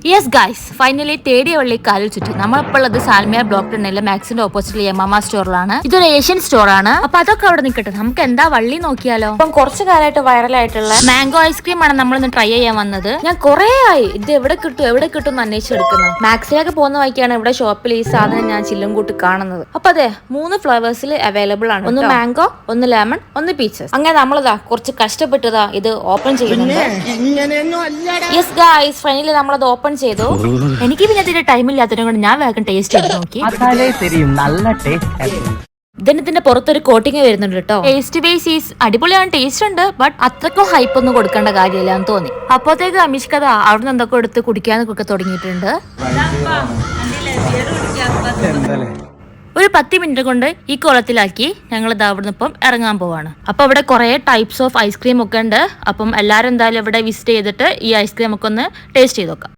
Yes guys, finally തേടിയ വള്ളി കാലിൽ ചുറ്റി. നമ്മളിപ്പോൾ ഉള്ളത് സാൽമിയർ ബ്ലോക്ക് ടെണ്ണിലെ മാക്സിന്റെ ഓപ്പോസിറ്റിലെ യമാമ സ്റ്റോറിലാണ്. ഇതൊരു ഏഷ്യൻ സ്റ്റോർ ആണ്. അപ്പൊ അതൊക്കെ അവിടെ നിൽക്കട്ടെ, നമുക്ക് എന്താ വള്ളി നോക്കിയാലോ. ഇപ്പം കുറച്ചു കാലമായിട്ട് വൈറലായിട്ടുള്ള മാംഗോ ഐസ്ക്രീം ആണ് നമ്മളിന്ന് ട്രൈ ചെയ്യാൻ വന്നത്. ഞാൻ കുറെ ആയി ഇത് എവിടെ കിട്ടും എന്ന് അന്വേഷിച്ചെടുക്കുന്നത്. മാക്സിലേക്ക് പോകുന്ന വഴിക്കാണ് ഇവിടെ ഷോപ്പിൽ ഈ സാധനം ഞാൻ ചില്ലും കൂട്ടി കാണുന്നത്. അപ്പൊ അതെ, 3 ഫ്ലേവേഴ്സിൽ അവൈലബിൾ ആണ്. ഒന്ന് മാംഗോ, ഒന്ന് ലെമൺ, ഒന്ന് പീച്ചസ്. അങ്ങനെ നമ്മളിതാ കുറച്ച് കഷ്ടപ്പെട്ടതാ ഇത് ഓപ്പൺ ചെയ്യുന്നുണ്ട്. യെസ് ഗൈസ്, ഫൈനലി നമ്മളത് ഓപ്പൺ ചെയ്തു. എനിക്ക് പിന്നെ അതിന്റെ ടൈമില്ലാത്തതിനെ കൊണ്ട് ഞാൻ വേഗം ടേസ്റ്റ് ചെയ്ത് നോക്കി. ഇതിന്റെ പുറത്തൊരു കോട്ടിങ് വരുന്നുണ്ട് കേട്ടോ. ടേസ്റ്റ് ബേസ് ഈസ് അടിപൊളിയാണ്, ടേസ്റ്റ് ഉണ്ട്. ബട്ട് അത്രക്കും ഹൈപ്പ് ഒന്നും കൊടുക്കേണ്ട കാര്യമില്ല എന്ന് തോന്നി. അപ്പോഴത്തേക്ക് അമിഷ്കഥ അവിടെ നിന്ന് എന്തൊക്കെ എടുത്ത് കുടിക്കാനൊക്കെ തുടങ്ങിയിട്ടുണ്ട്. ഒരു 10 മിനിറ്റ് കൊണ്ട് ഈ കുളത്തിലാക്കി ഞങ്ങൾ ഇത് അവിടെ നിന്ന് ഇപ്പം ഇറങ്ങാൻ പോവാണ്. അപ്പൊ ഇവിടെ കുറെ ടൈപ്സ് ഓഫ് ഐസ്ക്രീം ഒക്കെ ഉണ്ട്. അപ്പം എല്ലാവരും എന്തായാലും ഇവിടെ വിസിറ്റ് ചെയ്തിട്ട് ഈ ഐസ്ക്രീം ഒക്കെ ഒന്ന് ടേസ്റ്റ് ചെയ്ത് നോക്കാം.